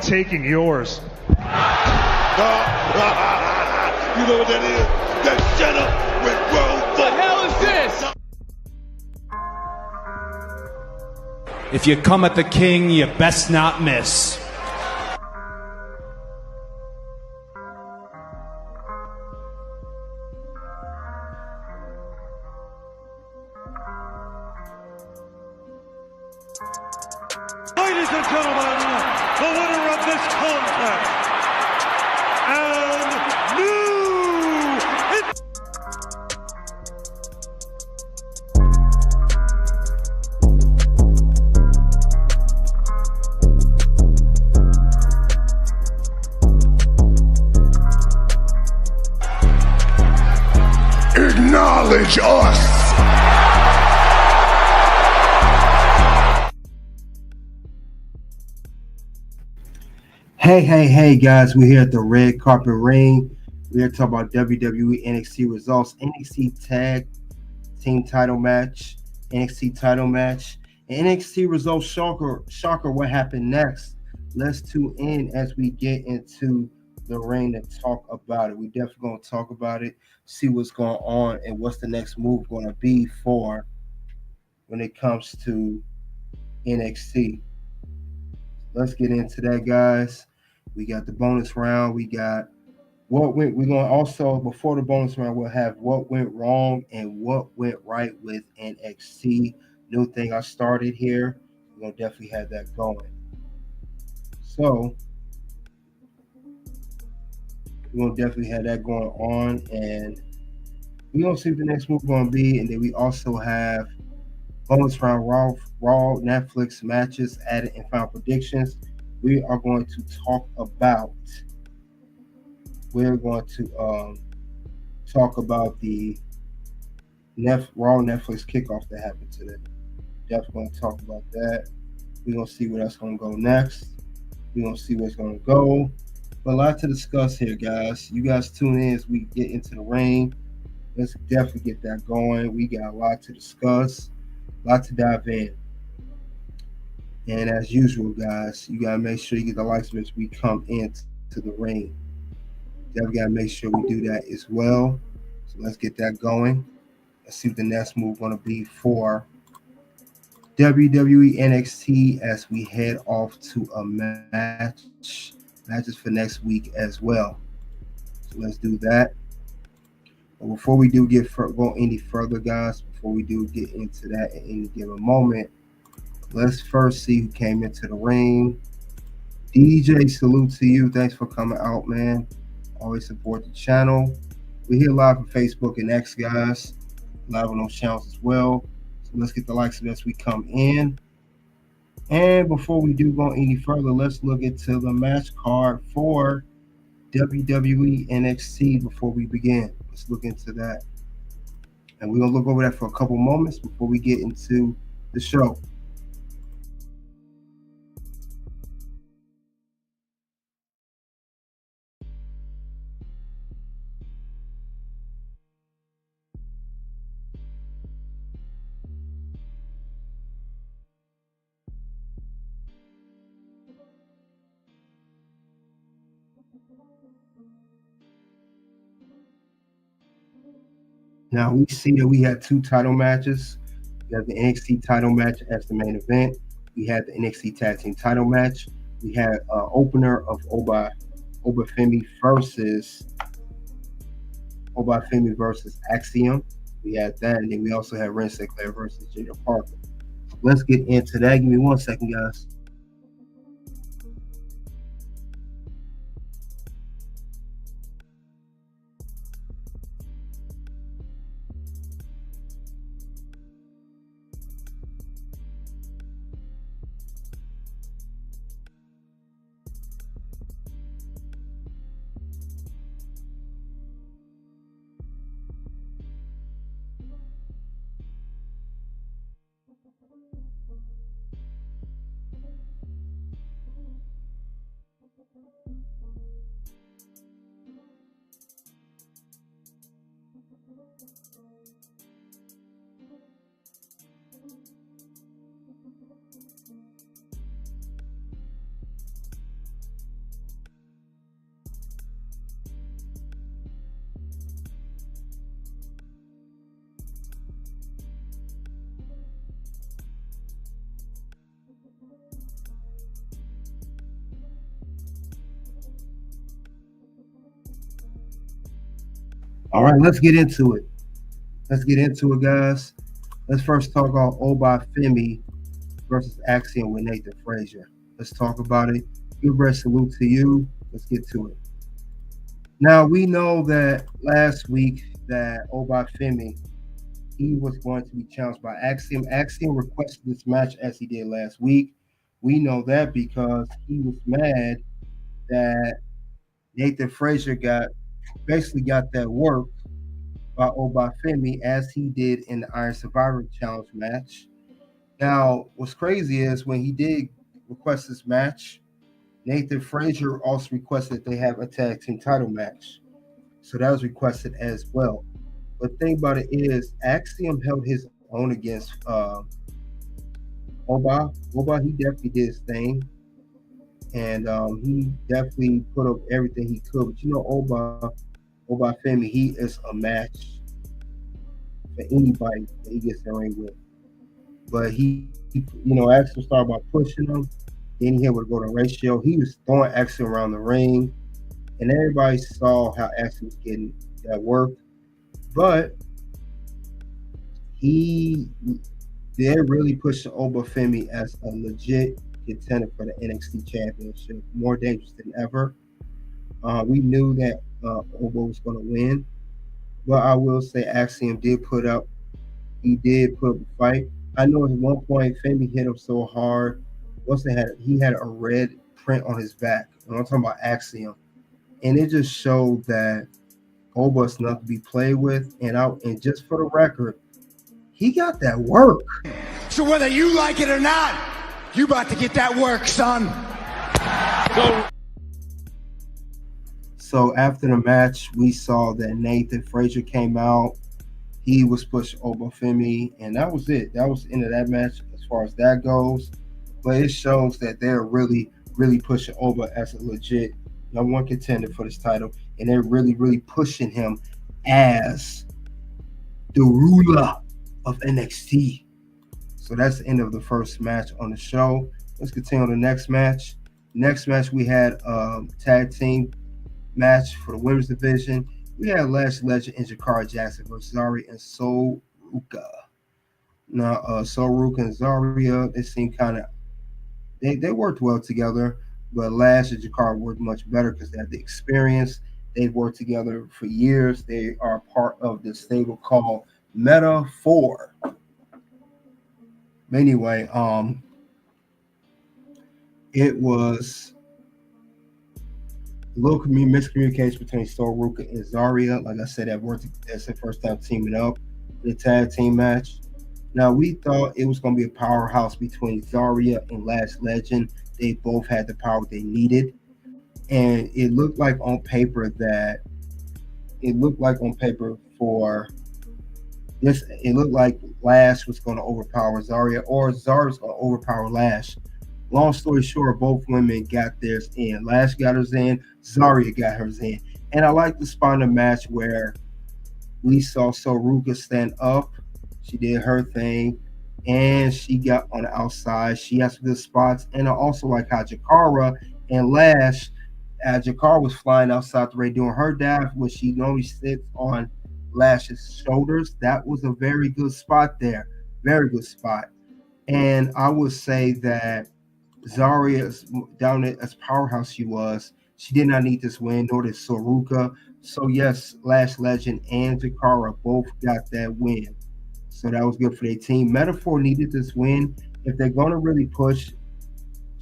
taking yours. You know what that is? That shut up with grown folk. What the hell is this? If you come at the king, you best not miss. Ladies and gentlemen, the winner of this contest and acknowledge us. Hey, guys, we're here at the Red Carpet Ring. We're talking about WWE NXT Results, NXT Tag Team Title Match, NXT Title Match, and NXT Results Shocker, what happened next? Let's tune in as we get into the ring and talk about it. We definitely going to talk about it, see what's going on, and what's the next move going to be for when it comes to NXT. Let's get into that, guys. We got the bonus round. We got what went. We're going to also, before the bonus round, we'll have what went wrong and what went right with NXT. New thing I started here. We're going to definitely have that going. So, we're going to definitely have that going on. And we're going to see what the next move is going to be. And then we also have bonus round Raw Netflix matches added and final predictions. We are going to talk about. We're going to talk about the Raw Netflix kickoff that happened today. Definitely going to talk about that. We're going to see where that's going to go next. We're going to see where it's going to go. But a lot to discuss here, guys. You guys tune in as we get into the ring. Let's definitely get that going. We got a lot to discuss, a lot to dive in. And as usual, guys, you got to make sure you get the likes as we come into the ring. Definitely got to make sure we do that as well. So let's get that going. Let's see what the next move going to be for WWE NXT as we head off to a matches for next week as well. So let's do that. But before we do go any further, guys, before we do get into that at any given moment, let's first see who came into the ring. DJ, salute to you. Thanks for coming out, man. Always support the channel. We're here live on Facebook and X, guys. Live on those channels as well. So let's get the likes of as we come in. And before we do go any further, let's look into the match card for WWE NXT before we begin. Let's look into that. And we're going to look over that for a couple moments before we get into the show. Now we see that we had two title matches. We have the NXT title match as the main event. We had the NXT Tag Team title match. We had an opener of Oba Femi versus Axiom. We had that, and then we also had Wren Sinclair versus Jaida Parker. Let's get into that. Give me 1 second, guys. All right, let's get into it. Guys. Let's first talk about Oba Femi versus Axiom with Nathan Frazer. Let's talk about it. Good rest salute to you. Let's get to it. Now we know that last week that Oba Femi, he was going to be challenged by Axiom. Axiom requested this match as he did last week. We know that because he was mad that Nathan Frazer basically got that work by Oba Femi as he did in the Iron Survivor Challenge match. Now, what's crazy is when he did request this match, Nathan Frazer also requested that they have a tag team title match. So that was requested as well. But the thing about it is, Axiom held his own against Oba. Oba, he definitely did his thing. And he definitely put up everything he could. But you know, Oba Femi, he is a match for anybody that he gets in the ring with. But he Axiom started by pushing him. Then he would go to ratio. He was throwing Axiom around the ring. And everybody saw how Axiom was getting that work. But they're really pushing Oba Femi as a legit contender for the NXT Championship, more dangerous than ever. We knew that Oba was going to win, but I will say Axiom did put up a fight. I know at one point Femi hit him so hard. He had a red print on his back. And I'm talking about Axiom, and it just showed that Oba's not to be played with. And just for the record, he got that work. So whether you like it or not, you about to get that work, son. Go. So after the match, we saw that Nathan Frazer came out. He was pushing Oba Femi, and that was it. That was the end of that match as far as that goes. But it shows that they're really, really pushing Oba as a legit #1 contender for this title, and they're really, really pushing him as the ruler of NXT. So that's the end of the first match on the show. Let's continue on the next match. Next match, we had a tag team match for the women's division. We had Lash Legend and Jakara Jackson versus Zaria and Sol Ruca. Now, Sol Ruca and Zaria, they seem kind of they worked well together, but Lash and Jakara worked much better because they have the experience. They've worked together for years. They are part of this stable called Meta 4. Anyway, it was a little miscommunication between Sol Ruca and Zaria. Like I said, that's the first time teaming up in a tag team match. Now, we thought it was going to be a powerhouse between Zaria and Lash Legend. They both had the power they needed. And it looked like on paper for this, it looked like Lash was going to overpower Zaria, or Zaria was going to overpower Lash. Long story short, both women got theirs in. Lash got hers in, Zaria got hers in. And I like the spot in the match where we saw Sol Ruca stand up. She did her thing, and she got on the outside. She has some good spots. And I also like how Jakara and Lash, Jakara was flying outside the ring doing her dive, when she normally sits on Lash's shoulders. That was a very good spot there. Very good spot. And I would say that Zaria, down as powerhouse she was, she did not need this win, nor did Sol Ruca. So yes, Lash Legend and Jakara both got that win. So that was good for their team. Metaphor needed this win. If they're going to really push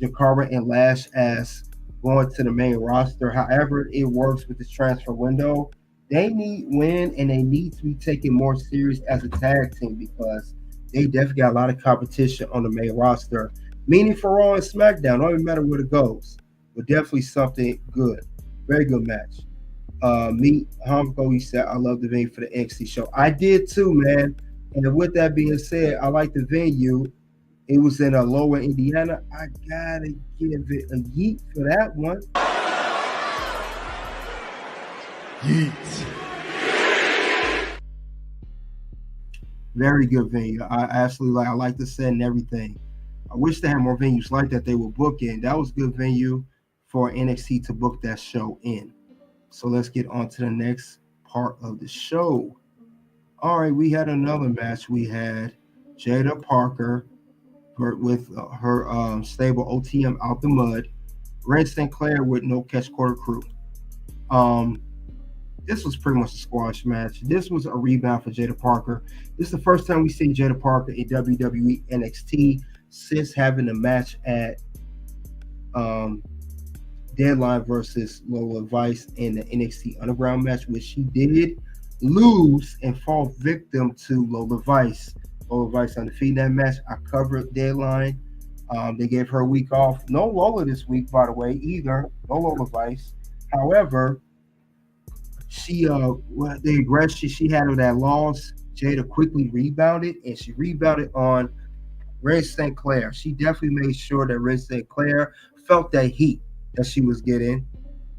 Jakara and Lash as going to the main roster, however it works with this transfer window, they need win, and they need to be taken more serious as a tag team, because they definitely got a lot of competition on the main roster, meaning for Raw and SmackDown. Don't even matter where it goes, but definitely something good. Very good match. Me, Humko, he said, I love the venue for the NXT show. I did too, man. And with that being said, I like the venue. It was in Lowell, Indiana. I gotta give it a yeet for that one. Yeet. Very good venue. I like the set and everything. I wish they had more venues like that they would book in. That was a good venue for NXT to book that show in. So let's get on to the next part of the show. All right, we had another match. We had Jaida Parker with her stable OTM out the mud. Wren Sinclair with no catch quarter crew. This was pretty much a squash match. This was a rebound for Jaida Parker. This is the first time we see Jaida Parker in WWE NXT since having a match at Deadline versus Lola Vice in the NXT Underground match, which she did lose and fall victim to Lola Vice. Lola Vice undefeated that match. I covered Deadline. They gave her a week off. No Lola this week, by the way, either. No Lola Vice. However, the aggression she had with that loss, Jaida quickly rebounded, and she rebounded on Wren Sinclair. She definitely made sure that Wren Sinclair felt that heat that she was getting,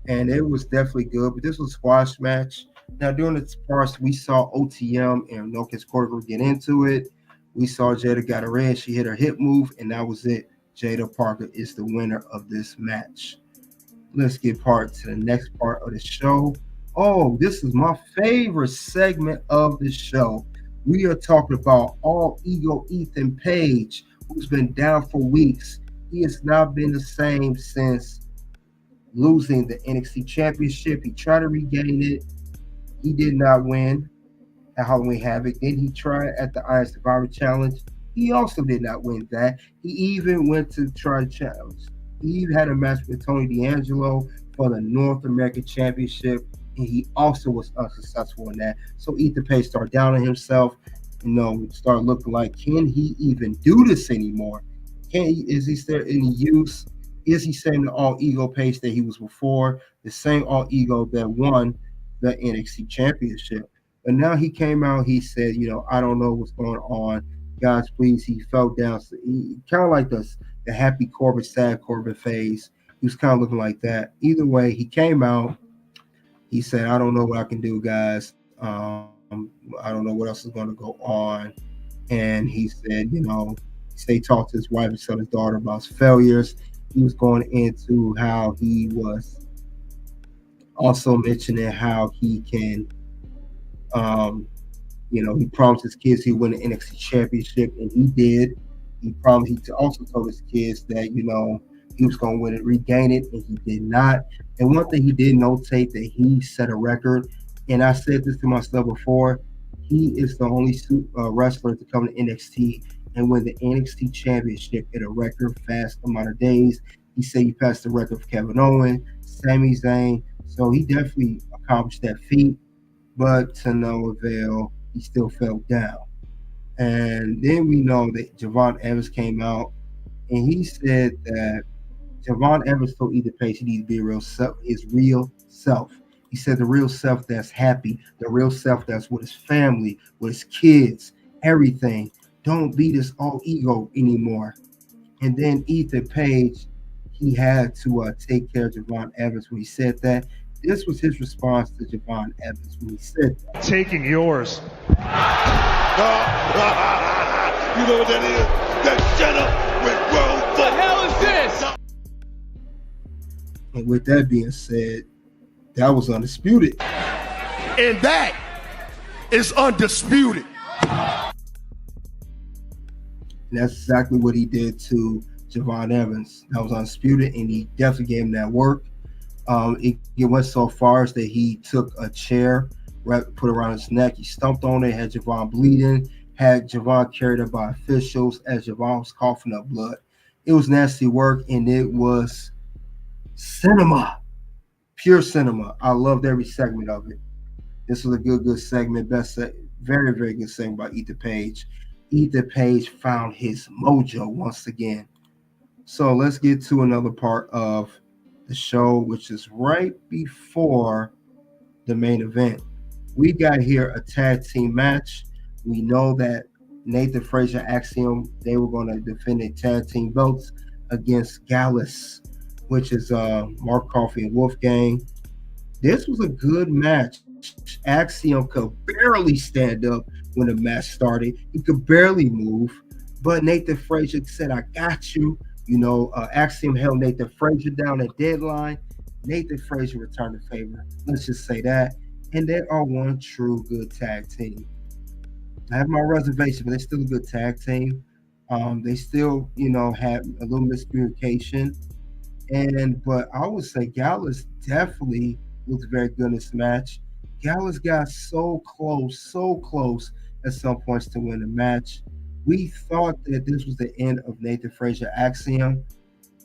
and it was definitely good. But this was a squash match. Now, during the parts, we saw OTM and Nokia's Corker get into it. We saw Jaida got her in. She hit her hip move, and that was it. Jaida Parker is the winner of this match. Let's get to the next part of the show. Oh, this is my favorite segment of the show. We are talking about All Ego Ethan Page, who's been down for weeks. He has not been the same since losing the NXT Championship. He tried to regain it. He did not win at Halloween Havoc. Then he tried at the Iron Survivor Challenge. He also did not win that. He even went to try to challenge. He even had a match with Tony D'Angelo for the North American Championship, and he also was unsuccessful in that. So Ethan Page started down on himself, started looking like, can he even do this anymore? Is he still any use? Is he saying the All Ego Page that he was before, the same All Ego that won the NXT Championship? But now he came out, he said, I don't know what's going on. Guys, please. He fell down. He kind of like the happy Corbin, sad Corbin phase. He was kind of looking like that. Either way, he came out. He said, I don't know what I can do, guys. I don't know what else is going to go on. And he said, he talked to his wife and son, his daughter about his failures. He was going into how he was also mentioning how he can, he promised his kids he'd win the NXT Championship, and he did. He also told his kids that, he was going to win it, regain it, and he did not. And one thing he did notate that he set a record, and I said this to myself before, he is the only wrestler to come to NXT and win the NXT Championship in a record fast amount of days. He said he passed the record for Kevin Owens, Sami Zayn, so he definitely accomplished that feat, but to no avail, he still fell down. And then we know that Javon Evans came out, and he said that Javon Evans told Ethan Page he needs to be his real self. He said the real self that's happy, the real self that's with his family, with his kids, everything. Don't be this all ego anymore. And then Ethan Page, he had to take care of Javon Evans when he said that. This was his response to Javon Evans when he said that. Taking yours. You know what that is? That shut up with World. What the hell is this? And with that being said, that was undisputed. And that is undisputed. And that's exactly what he did to Javon Evans. That was undisputed, and he definitely gave him that work. It went so far as that he took a chair, put it around his neck, he stomped on it, had Javon bleeding, had Javon carried up by officials as Javon was coughing up blood. It was nasty work, and it was cinema, pure cinema. I loved every segment of it. This was a good segment. Very, very good segment by Ethan Page. Ethan Page found his mojo once again. So let's get to another part of the show, which is right before the main event. We got here a tag team match. We know that Nathan Frazer, Axiom, they were going to defend their tag team belts against Gallus, which is Mark Coffey and Wolfgang. This was a good match. Axiom could barely stand up when the match started. He could barely move, but Nathan Frazer said, I got you. Axiom held Nathan Frazer down at Deadline. Nathan Frazer returned the favor. Let's just say that. and they are one true good tag team. I have my reservation, but they're still a good tag team. They still, had a little miscommunication, but I would say Gallus definitely looked very good in this match. Gallus got so close at some points to win the match. We thought that this was the end of Nathan Frazer Axiom,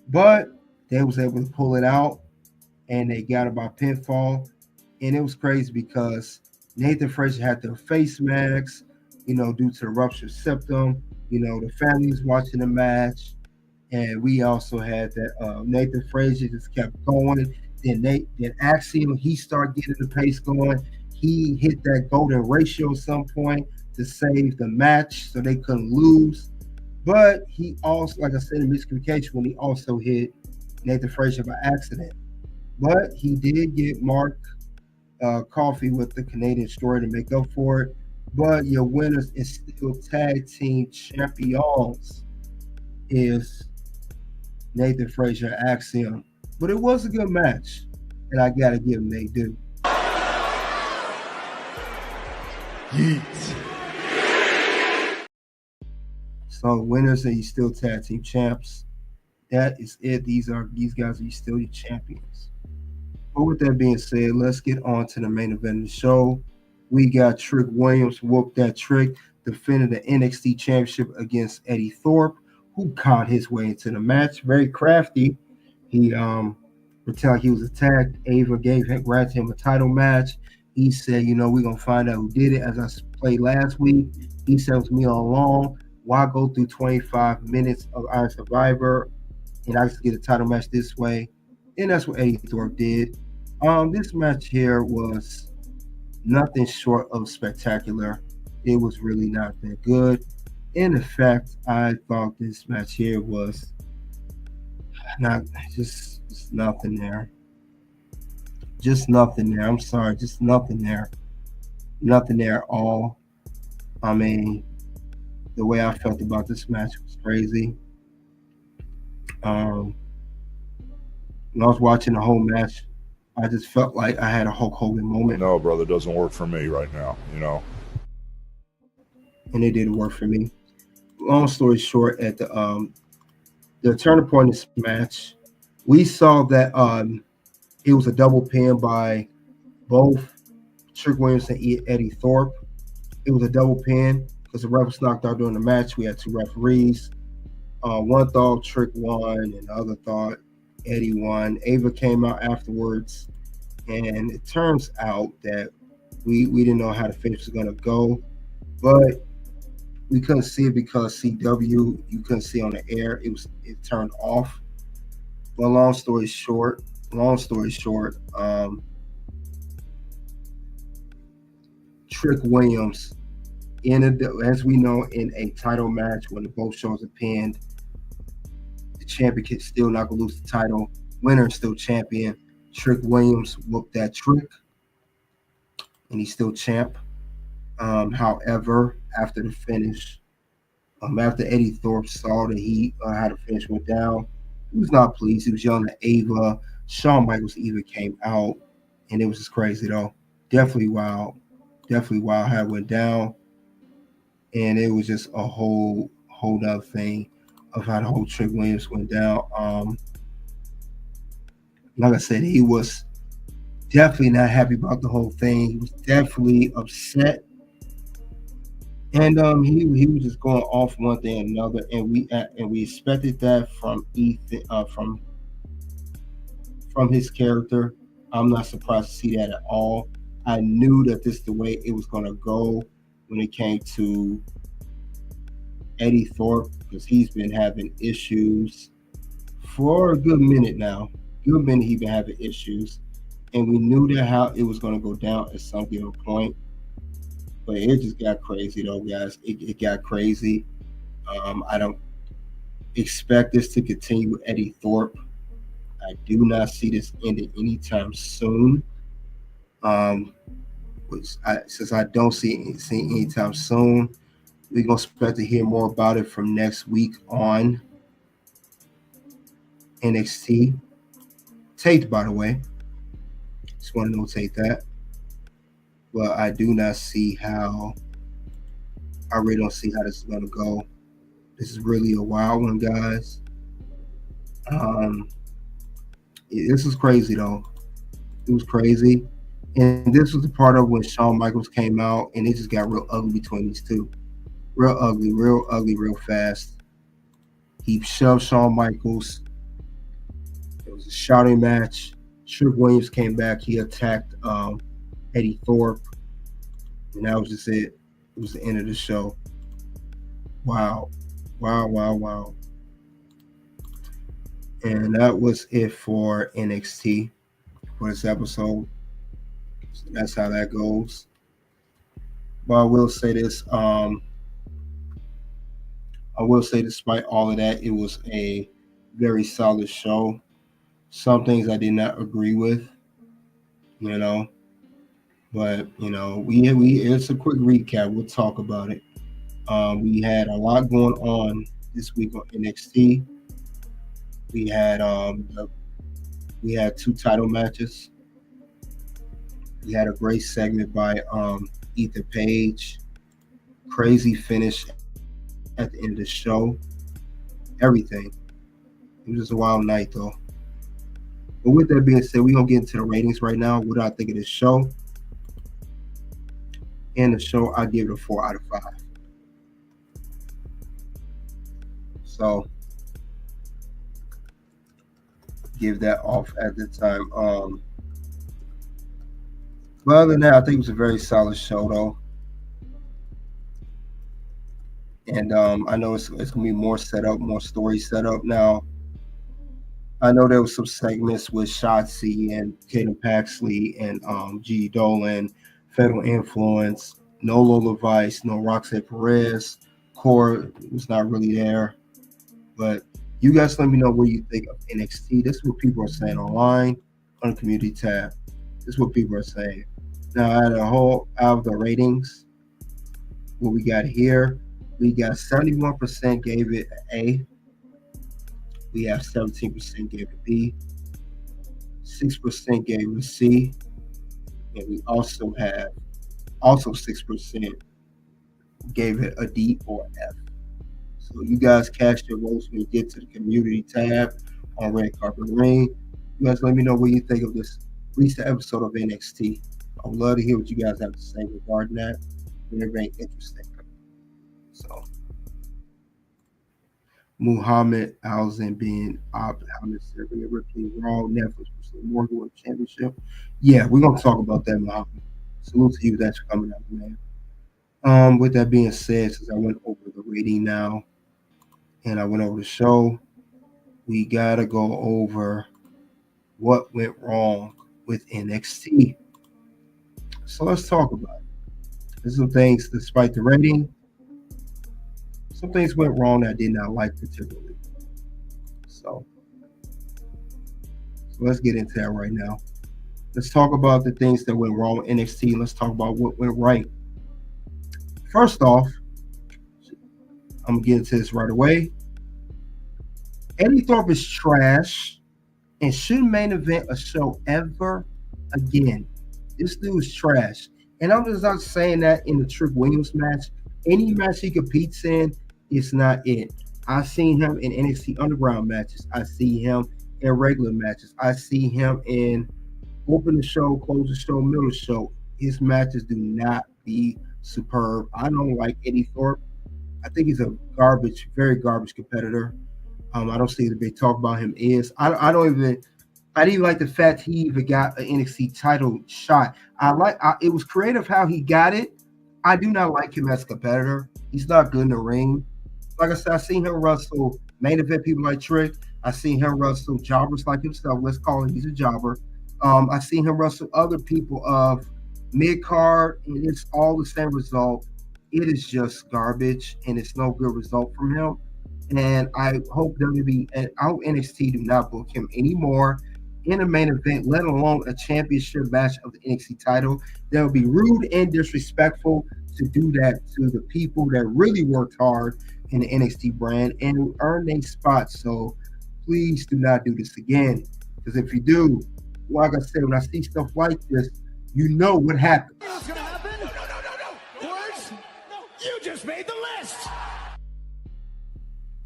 but they was able to pull it out, and they got it by pinfall. And it was crazy because Nathan Frazer had their face masks, due to the ruptured septum. The family was watching the match, and we also had that Nathan Frazer just kept going. Then Axiom, he started getting the pace going. He hit that golden ratio at some point to save the match so they couldn't lose. But he also, like I said, in miscommunication, when he also hit Nathan Frazer by accident. But he did get Mark Coffey with the Canadian story to make up for it. But your winners is still tag team champions is Nathan Frazer Axiom. But it was a good match, and I gotta give them they do. Yeet. So winners are you still tag team champs. That is it. These guys are still your champions. But with that being said, let's get on to the main event of the show. We got Trick Williams, whoop that trick, defending the NXT Championship against Eddy Thorpe, who caught his way into the match. Very crafty. He pretended he was attacked. Ava granted him a title match. He said, we're going to find out who did it. As I played last week, he said to me all along, why go through 25 minutes of Iron Survivor and I just get a title match this way? And that's what Eddy Thorpe did. This match here was nothing short of spectacular. It was really not that good. In fact, I thought this match here was not just nothing there. Just nothing there. I'm sorry, just nothing there. Nothing there at all. I mean, the way I felt about this match was crazy. When I was watching the whole match, I just felt like I had a Hulk Hogan moment. No, brother, it doesn't work for me right now, And it didn't work for me. Long story short, at the turning point of this match, we saw that it was a double pin by both Trick Williams and Eddy Thorpe. It was a double pin because the ref was knocked out during the match. We had two referees. One thought Trick won, and the other thought Eddy won. Ava came out afterwards, and it turns out that we didn't know how the finish was going to go, but we couldn't see it because CW, you couldn't see on the air. It turned off. But long story short, Trick Williams ended, as we know, in a title match when both shows are pinned. The champion can still not gonna lose the title. Winner is still champion. Trick Williams whooped that trick, and he's still champ. However, after the finish, after Eddy Thorpe saw that how the finish went down, he was not pleased. He was yelling at Ava. Shawn Michaels even came out, and it was just crazy though. Definitely wild how it went down, and it was just a whole nother thing of how the whole Trick Williams went down. Like I said, he was definitely not happy about the whole thing. He was definitely upset. And he was just going off one thing and another, and we expected that from Ethan, from his character. I'm not surprised to see that at all. I knew that this is the way it was going to go when it came to Eddy Thorpe, because he's been having issues for a good minute now. He's been having issues, and we knew that how it was going to go down at some given point. But it just got crazy, though, guys. It got crazy. I don't expect this to continue with Eddy Thorpe. I do not see this ending anytime soon. Since I don't see it anytime soon, we're going to expect to hear more about it from next week on NXT. Taped, by the way. Just want to notate that. but I do not see how. I really don't see how this is gonna go. This is really a wild one, guys. This was crazy though. It was crazy, and this was the part of when Shawn Michaels came out, and it just got real ugly between these two. Real ugly, real fast. He shoved Shawn Michaels. It was a shouting match. Trick Williams came back. He attacked Eddy Thorpe, and that was just it. It was the end of the show. Wow. And that was it for NXT for this episode. So that's how that goes. But I will say this. I will say, despite all of that, it was a very solid show. Some things I did not agree with, but we it's a quick recap. We'll talk about it. We had a lot going on this week on NXT. We had 2 title matches. We had a great segment by Ethan Page. Crazy finish at the end of the show. Everything. It was just a wild night, though. But with that being said, we're going to get into the ratings right now. What do I think of this show? And the show, I give it a 4 out of 5. So, give that off at the time. But other than that, I think it was a very solid show, though. And I know it's going to be more set up, more story set up now. I know there was some segments with Shotzi and Kaden Paxley and G. Dolan, Federal Influence, no Lola Vice, no Roxanne Perez. Core was not really there. But you guys let me know what you think of NXT. This is what people are saying online on the community tab. This is what people are saying. Now, out of the ratings, what we got here, we got 71% gave it an A. We have 17% gave it a B. 6% gave it a C. And we also have 6% gave it a D or F. So you guys cast your votes when you get to the community tab on Red Carpet Ring. You guys let me know what you think of this recent episode of NXT. I would love to hear what you guys have to say regarding that. Very, very interesting. So, Muhammad Alzen being Muhammad Serbia Ripley Raw Netflix Memorial World Championship. Yeah, we're gonna talk about that, Muhammad. Salute to you. That's coming up, man. With that being said, since I went over the rating now and I went over the show, we gotta go over what went wrong with NXT. So let's talk about it. There's some things, despite the rating, some things went wrong that I did not like particularly. So let's get into that right now. Let's talk about the things that went wrong with NXT. Let's talk about what went right. First off, I'm going to get into this right away. Eddy Thorpe is trash and shouldn't main event a show ever again. This dude is trash. And I'm just not saying that in the Trick Williams match. Any match he competes in, it's not it. I've seen him in NXT Underground matches. I see him in regular matches. I see him in open the show, close the show, middle the show. His matches do not be superb. I don't like Eddy Thorpe. I think he's a very garbage competitor. I don't see the big talk about him is. I didn't even like the fact he even got an NXT title shot. It was creative how he got it. I do not like him as a competitor. He's not good in the ring. Like I said, I seen him wrestle main event people like Trick. I seen him wrestle jobbers like himself. Let's call him, he's a jobber. I seen him wrestle other people of mid-card, and it's all the same result. It is just garbage, and it's no good result from him. And I hope WWE and I hope NXT do not book him anymore in a main event, let alone a championship match of the NXT title. That would be rude and disrespectful to do that to the people that really worked hard in the NXT brand and earned a spot. So please do not do this again. Because if you do, like I said, when I see stuff like this, you know what happened.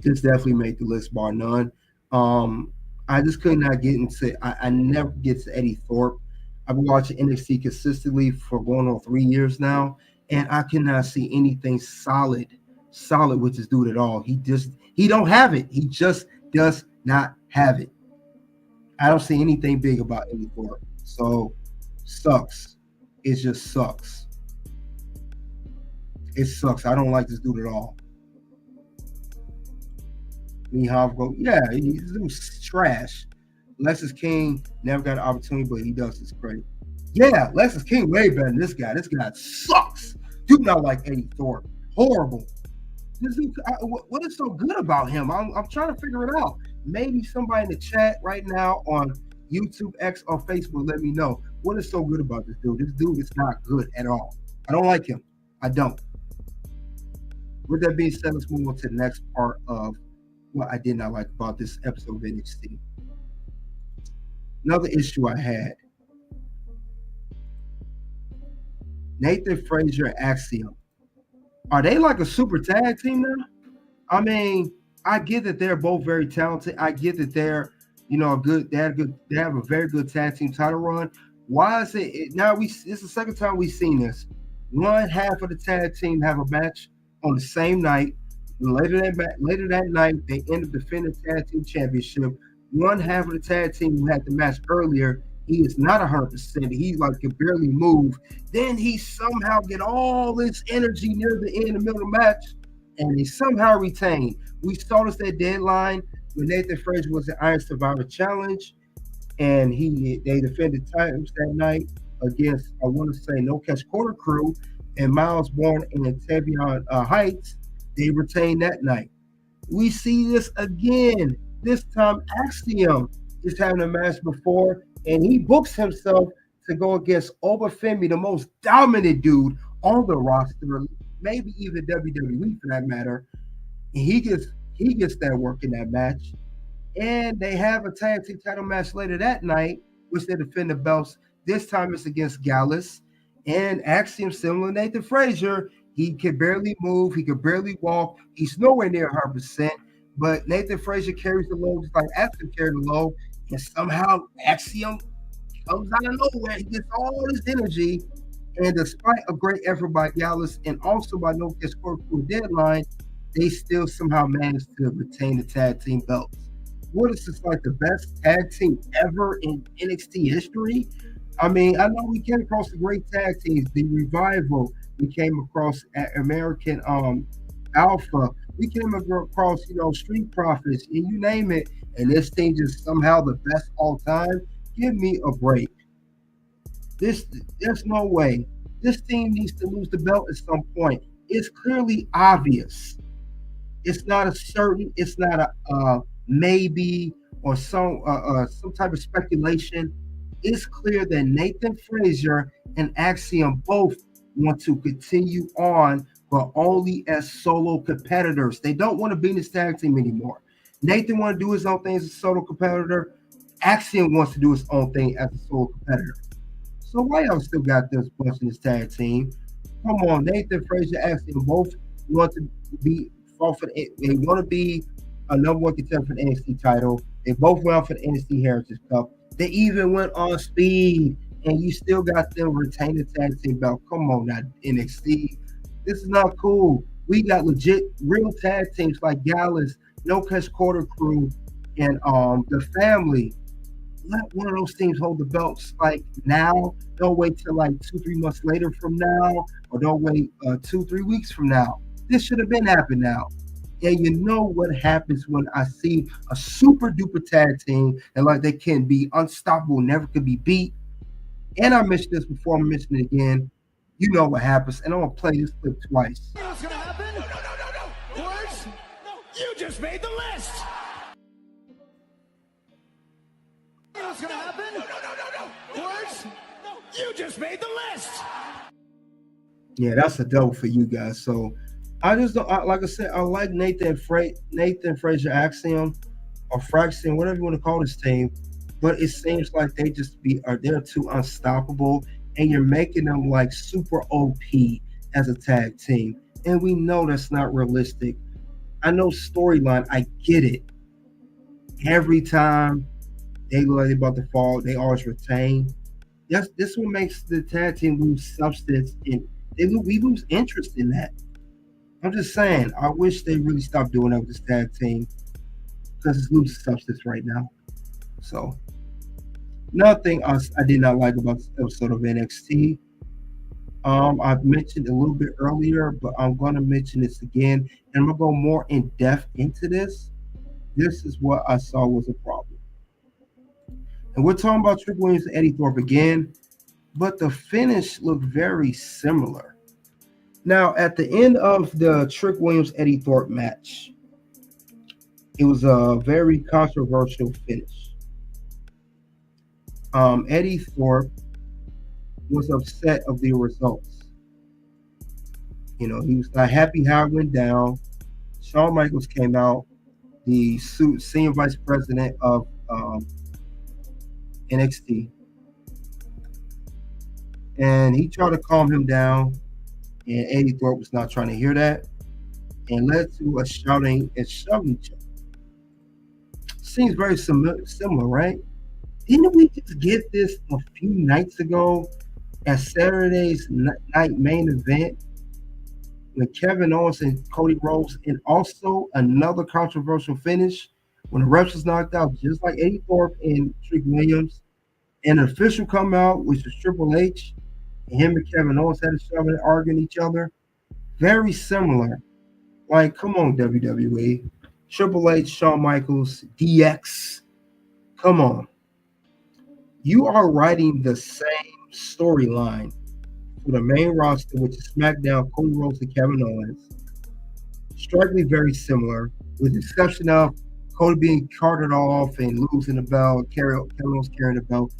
This definitely made the list, bar none. I just could not get into. I never get to Eddy Thorpe. I've been watching NXT consistently for going on 3 years now, and I cannot see anything solid with this dude at all. He don't have it. He just does not have it. I don't see anything big about Eddy Thorpe. So sucks. It just sucks. It sucks. I don't like this dude at all. Meehav go, yeah, he's trash. Lexus King never got an opportunity, but he does his credit. Yeah, Lexus King way better than this guy. This guy sucks. Do not like Eddy Thorpe. Horrible. This dude, what is so good about him? I'm trying to figure it out. Maybe somebody in the chat right now on YouTube, X, or Facebook, let me know. What is so good about this dude? This dude is not good at all. I don't like him. I don't. With that being said, let's move on to the next part of what I did not like about this episode of NXT. Another issue I had. Nathan Frazer and Axiom. Are they like a super tag team now? I mean, I get that they're both very talented. I get that they're, good. They have a very good tag team title run. Why is it now? This is the second time we've seen this. One half of the tag team have a match on the same night. Later that night, they end up defending the tag team championship. One half of the tag team who had the match earlier, he is not 100%. He can barely move. Then he somehow get all this energy near the end of the middle of the match, and he somehow retained. We saw this at Deadline when Nathan Frazer was the Iron Survivor Challenge, and they defended titles that night against, I want to say, No Catch Quarter Crew and Miles Bourne and Tavion Heights. They retained that night. We see this again. This time, Axiom is having a match before, and he books himself to go against Oba Femi, the most dominant dude on the roster, maybe even WWE for that matter. And he gets that work in that match. And they have a tag team title match later that night, which they defend the belts. This time it's against Gallus. And Axiom, similar to Nathan Frazer, he can barely move. He can barely walk. He's nowhere near 100%. But Nathan Frazer carries the load just like Axiom carried the load. And somehow Axiom comes out of nowhere. He gets all this energy. And despite a great effort by Gallus and also by No Catch Quarter Crew Deadline, they still somehow managed to retain the tag team belts. What is this, like the best tag team ever in NXT history? I mean, I know we came across the great tag teams, the Revival. We came across American Alpha. We came across, Street Profits, and you name it. And this team is somehow the best all time. Give me a break. There's no way. This team needs to lose the belt at some point. It's clearly obvious. It's not a certain. It's not a maybe or some type of speculation. It's clear that Nathan Frazer and Axiom both want to continue on, but only as solo competitors. They don't want to be in this tag team anymore. Nathan wants to do his own thing as a solo competitor. Axiom wants to do his own thing as a solo competitor. So why y'all still got this bunch in this tag team? Come on, Nathan Frazer, Axiom both want to be they want to be a number one contender for the NXT title. They both went out for the NXT Heritage Cup. They even went on Speed, and you still got them retain the tag team belt. Come on, now NXT. This is not cool. We got legit real tag teams like Gallus, No Catch Quarter Crew, and the Family. Let one of those teams hold the belts like now. Don't wait till like 2-3 months later from now, or don't wait 2-3 weeks from now. This should have been happening now. And you know what happens when I see a super duper tag team and like they can be unstoppable, never could be beat. And I mentioned this before, I'm mentioning it again. You know what happens, and I'm gonna play this clip twice. You know what's gonna happen? No. Words? No. You just made the list. You know what's gonna happen? No. Words? No. You just made the list. Yeah, that's a double for you guys. So I just don't, like I said, I like Nathan Frazer Axiom or Fraxion, whatever you want to call this team, but it seems like they're too unstoppable, and you're making them like super OP as a tag team, and we know that's not realistic. I know storyline. I get it. Every time they look like they're about to fall, they always retain. This what makes the tag team lose substance, and we lose interest in that. I'm just saying, I wish they really stopped doing that with this tag team because it's losing substance right now. So, another thing I did not like about this episode of NXT, I've mentioned a little bit earlier, but I'm going to mention this again, and I'm going to go more in depth into this. This is what I saw was a problem. And we're talking about Trick Williams and Eddy Thorpe again, but the finish looked very similar. Now, at the end of the Trick Williams Eddy Thorpe match, it was a very controversial finish. Eddy Thorpe was upset of the results. You know, he was not happy how it went down. Shawn Michaels came out, the senior vice president of NXT, and he tried to calm him down, and Eddy Thorpe was not trying to hear that, and led to a shouting and shoving each other. Seems very similar, right? Didn't we just get this a few nights ago at Saturday's night main event with Kevin Owens and Cody Rhodes, and also another controversial finish when the refs was knocked out, just like Eddy Thorpe and Trick Williams, and an official come out, which was Triple H, and him and Kevin Owens had a shove and arguing each other. Very similar. Like, come on, WWE. Triple H, Shawn Michaels, DX. Come on. You are writing the same storyline for the main roster, which is SmackDown, Cody Rhodes and Kevin Owens. Strikingly very similar, with the exception of Cody being carted off and losing the belt, Kevin Owens carrying the belt.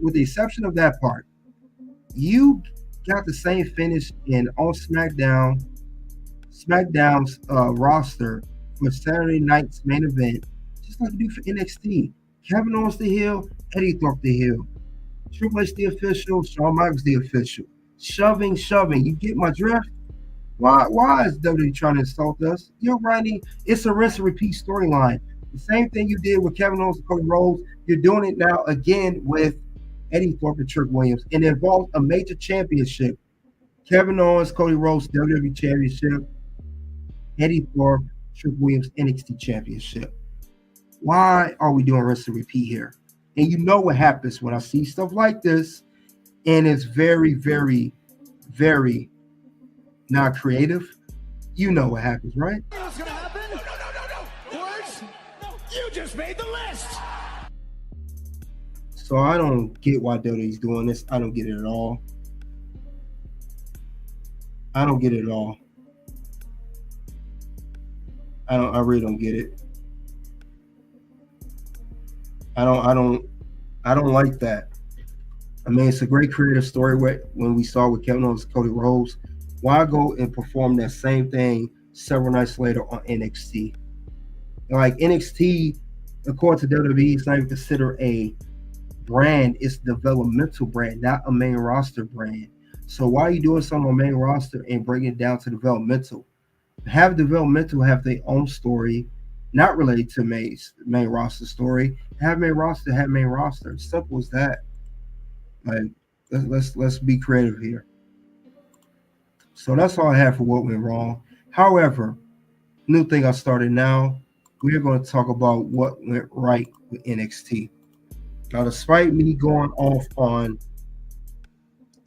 With the exception of that part, you got the same finish on SmackDown's roster for Saturday night's main event, just like you do for NXT. Kevin Owens the heel, Eddy Thorpe the heel. Triple H the official, Shawn Michaels the official. Shoving. You get my drift? Why is WWE trying to insult us? You're writing, it's a rinse and repeat storyline. The same thing you did with Kevin Owens and Cody Rhodes, you're doing it now again with Eddy Thorpe and Trick Williams, and it involves a major championship. Kevin Owens, Cody Rhodes, WWE Championship. Eddy Thorpe, Trick Williams, NXT Championship. Why are we doing rinse and repeat here? And you know what happens when I see stuff like this, and it's very, very, very not creative. You know what happens, right? What's gonna happen? No. Words? You just made the list. So I don't get why WWE's doing this. I don't get it at all. I really don't get it. I don't like that. I mean, it's a great creative story when we saw with Kevin Owens and Cody Rhodes. Why go and perform that same thing several nights later on NXT? Like, NXT, according to WWE, it's not even considered a brand. It's a developmental brand, not a main roster brand. So why are you doing something on main roster and bringing it down to developmental? Have developmental have their own story, not related to main roster story. Have main roster. Simple as that. Like, let's be creative here. So that's all I have for what went wrong. However, new thing I started now, we are going to talk about what went right with NXT. Now, despite me going off on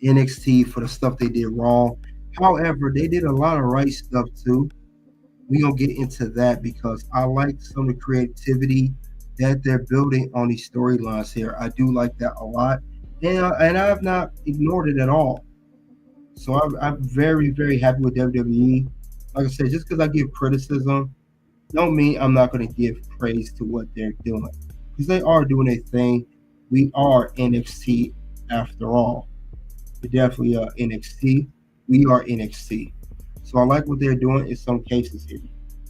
NXT for the stuff they did wrong, however, they did a lot of right stuff too. We're going to get into that because I like some of the creativity that they're building on these storylines here. I do like that a lot. And I have not ignored it at all. So I'm very, very happy with WWE. Like I said, just because I give criticism, don't mean I'm not going to give praise to what they're doing. Because they are doing a thing. We are NXT after all. We're definitely NXT. We are NXT. So I like what they're doing in some cases here.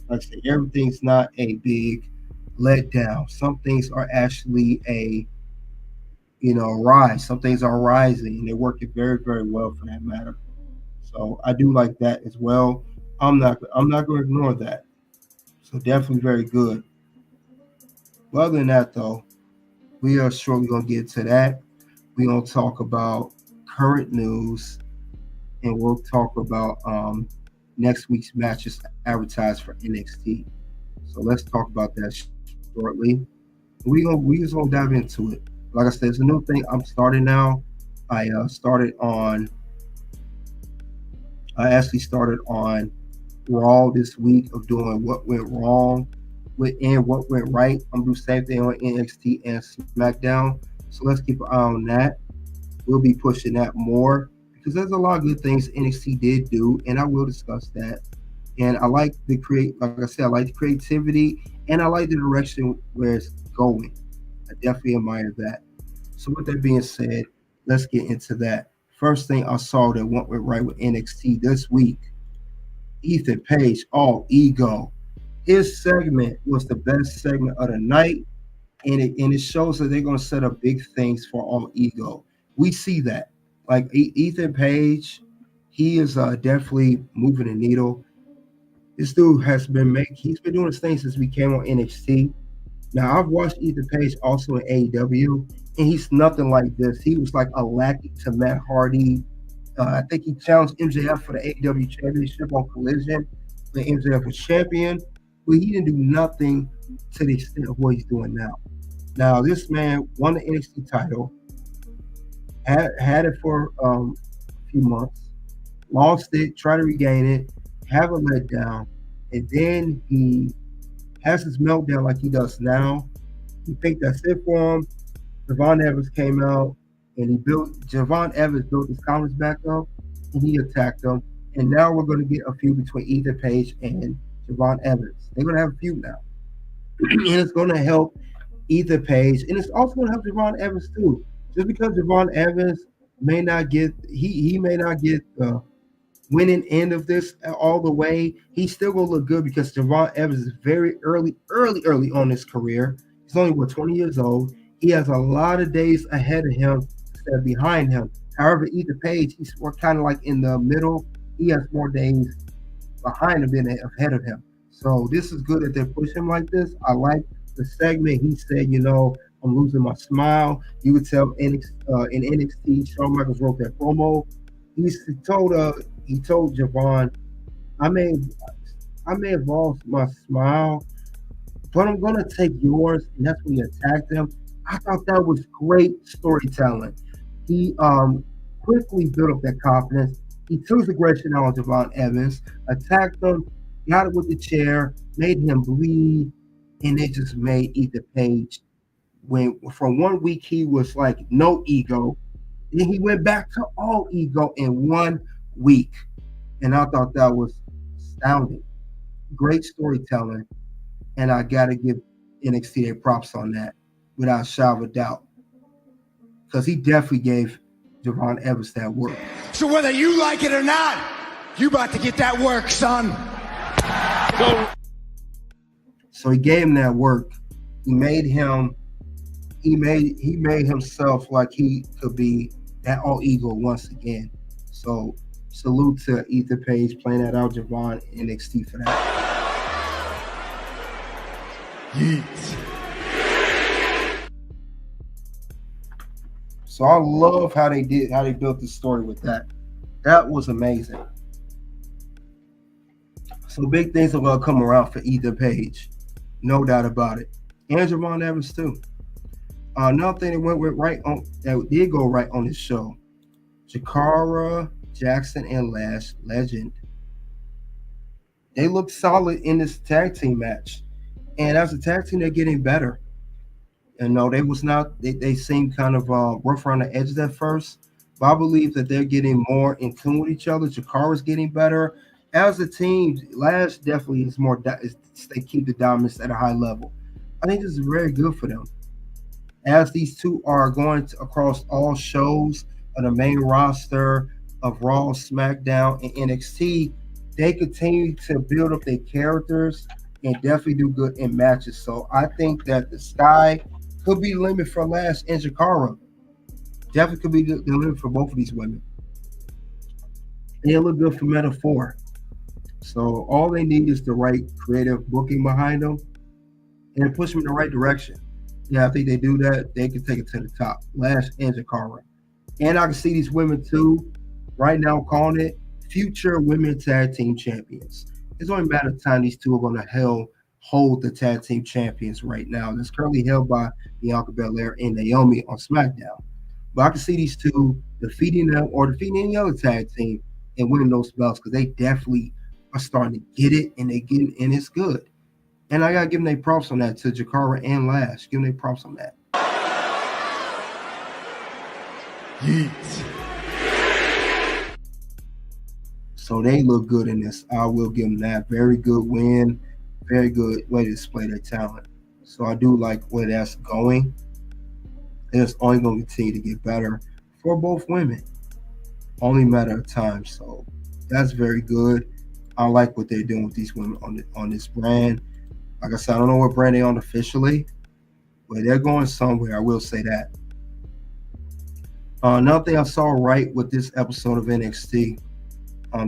Like I said, everything's not a big letdown. Some things are actually a rise. Some things are rising, and they're working very, very well for that matter. So I do like that as well. I'm not going to ignore that. So definitely very good. But other than that, though, we are surely going to get to that. We're going to talk about current news, and we'll talk about next week's matches advertised for NXT. So let's talk about that shortly. We just gonna dive into it. Like I said, it's a new thing I'm starting now. I actually started on Raw this week of doing what went wrong and what went right. I'm gonna do the same thing on NXT and SmackDown. So let's keep an eye on that. We'll be pushing that more because there's a lot of good things NXT did do, and I will discuss that. And I like the like I said, I like the creativity and I like the direction where it's going. I definitely admire that. So with that being said, let's get into that. First thing I saw that went right with NXT this week, Ethan Page, All Ego. His segment was the best segment of the night, and it shows that they're going to set up big things for All Ego. We see that. Like Ethan Page, he is definitely moving the needle. This dude he's been doing this thing since we came on NXT. Now, I've watched Ethan Page also in AEW, and he's nothing like this. He was like a lackey to Matt Hardy. I think he challenged MJF for the AEW Championship on Collision when MJF was champion, but he didn't do nothing to the extent of what he's doing now. Now, this man won the NXT title, had it for a few months, lost it, tried to regain it, have a letdown, and then he has his meltdown like he does now. You think that's it for him. Javon Evans came out, and Javon Evans built his confidence back up, and he attacked him. And now we're going to get a feud between Ethan Page and Javon Evans. They're going to have a feud now. And it's going to help Ethan Page, and it's also going to help Javon Evans too. Just because Javon Evans may not get the winning end of this all the way, he's still going to look good because Javon Evans is very early on his career. He's only 20 years old. He has a lot of days ahead of him instead of behind him. However, Ethan Page, he's more kind of like in the middle. He has more days behind him than ahead of him. So this is good that they push him like this. I like the segment. He said, I'm losing my smile. You would tell in NXT, Shawn Michaels wrote that promo. He told Javon, I may have lost my smile, but I'm gonna take yours, and that's when he attacked him. I thought that was great storytelling. He quickly built up that confidence. He took his aggression out on Javon Evans, attacked him, got it with the chair, made him bleed, and it just made Ethan Page, when from 1 week he was like no ego, then he went back to all ego in 1 week. And I thought that was astounding. Great storytelling. And I got to give NXT their props on that without a shadow of a doubt. Because he definitely gave Javon Evans that work. So whether you like it or not, you about to get that work, son. So he gave him that work. He made himself like he could be that all ego once again. So salute to Ethan Page playing that out, Javon NXT for that. Yeet. So I love how they built the story with that. That was amazing. So big things are gonna come around for Ethan Page, no doubt about it, and Javon Evans too. Another thing that did go right on this show, Jakara, Jackson, and Lash, legend. They looked solid in this tag team match, and as a tag team, they're getting better. And no, they seemed kind of rough around the edges at first, but I believe that they're getting more in tune with each other. Jakara's getting better. As a team, Lash definitely is more. They keep the dominance at a high level. I think this is very good for them. As these two are going across all shows of the main roster of Raw, SmackDown, and NXT, they continue to build up their characters and definitely do good in matches. So I think that the sky could be the limit for Lash and Jakara. Definitely could be the limit for both of these women. And it look good for Metaphor. So all they need is the right creative booking behind them and push them in the right direction. Yeah, I think they do that. They can take it to the top. Lash and Jakara. And I can see these women too. Right now, I'm calling it future women tag team champions. It's only a matter of time these two are going to hold the tag team champions right now. That's currently held by Bianca Belair and Naomi on SmackDown. But I can see these two defeating them or defeating any other tag team and winning those belts because they definitely are starting to get it and and it's good. And I gotta give them their props on that to Jakara and Lash. Give them their props on that. Yeet. So they look good in this. I will give them that. Very good win. Very good way to display their talent. So I do like where that's going. And it's only going to continue to get better for both women. Only a matter of time. So that's very good. I like what they're doing with these women on this brand. Like I said, I don't know what brand they're on officially, but they're going somewhere. I will say that. Another thing I saw right with this episode of NXT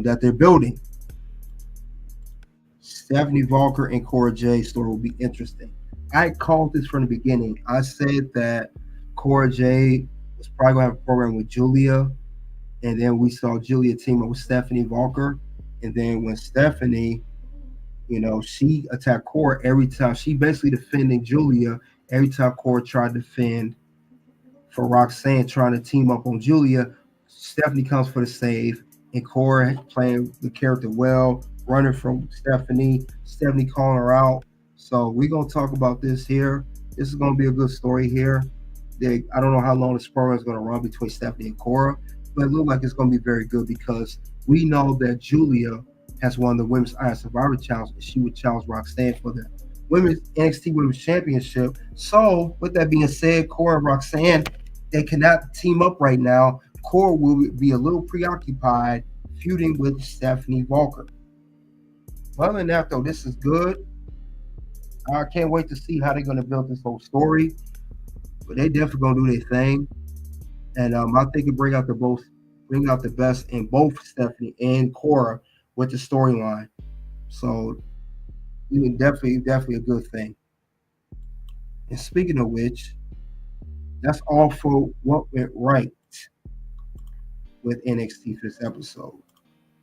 that they're building. Stephanie Walker and Cora Jay's story will be interesting. I called this from the beginning. I said that Cora Jade was probably going to have a program with Julia, and then we saw Julia team up with Stephanie Walker, and then when Stephanie, she attacked Cora every time. She basically defending Julia every time Cora tried to defend for Roxanne, trying to team up on Julia. Stephanie comes for the save, and Cora playing the character well, running from Stephanie calling her out. So we're going to talk about this here. This is going to be a good story here. I don't know how long this program is going to run between Stephanie and Cora, but it looks like it's going to be very good because we know that Julia has won the Women's Iron Survivor Challenge, and she would challenge Roxanne for the Women's NXT Women's Championship. So with that being said, Cora and Roxanne, they cannot team up right now. Cora will be a little preoccupied feuding with Stephanie Walker. Other than that, though, this is good. I can't wait to see how they're going to build this whole story. But they definitely going to do their thing. And I think it bring out the best in both Stephanie and Cora with the storyline. So definitely a good thing. And speaking of which, that's all for what went right with NXT for this episode.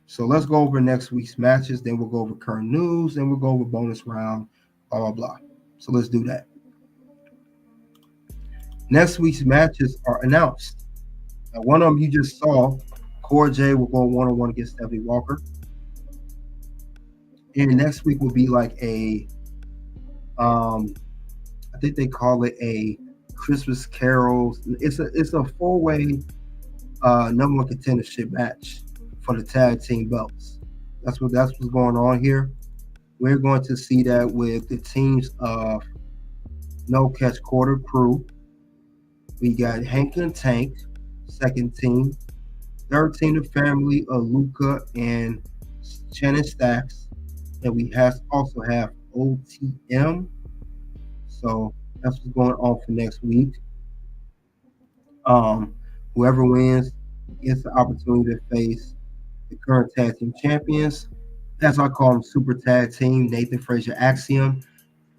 So let's go over next week's matches. Then we'll go over current news. Then we'll go over bonus round, blah, blah, blah. So let's do that. Next week's matches are announced. Now, one of them you just saw, Cora Jade will go one-on-one against Stephanie Walker. And next week will be like I think they call it a Christmas Carols. It's a four-way number one contendership match for the tag team belts. That's what's going on here. We're going to see that with the teams of No Catch Quarter Crew. We got Hank and Tank, second team. Third team, the family of Luca and Shannon Stacks. And we also have OTM. So that's what's going on for next week. Whoever wins gets the opportunity to face the current tag team champions. That's why I call them Super Tag Team, Nathan Frazer, Axiom.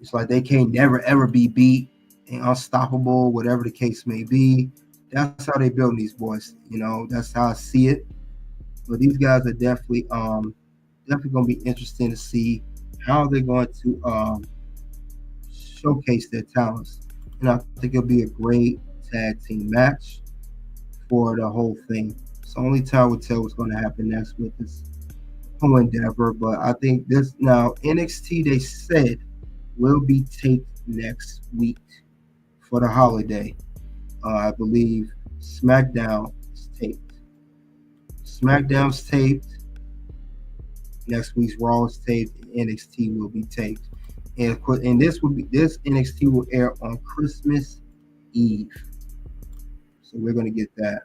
It's like they can't never, ever be beat and unstoppable, whatever the case may be. That's how they build these boys. That's how I see it. But these guys are definitely going to be interesting to see how they're going to showcase their talents. And I think it'll be a great tag team match for the whole thing. So only time will tell what's going to happen next with this whole endeavor. But I think this now NXT, they said, will be taped next week for the holiday. I believe SmackDown is taped. SmackDown's taped. Next week's Raw is taped. And NXT will be taped. And this NXT will air on Christmas Eve. So we're going to get that.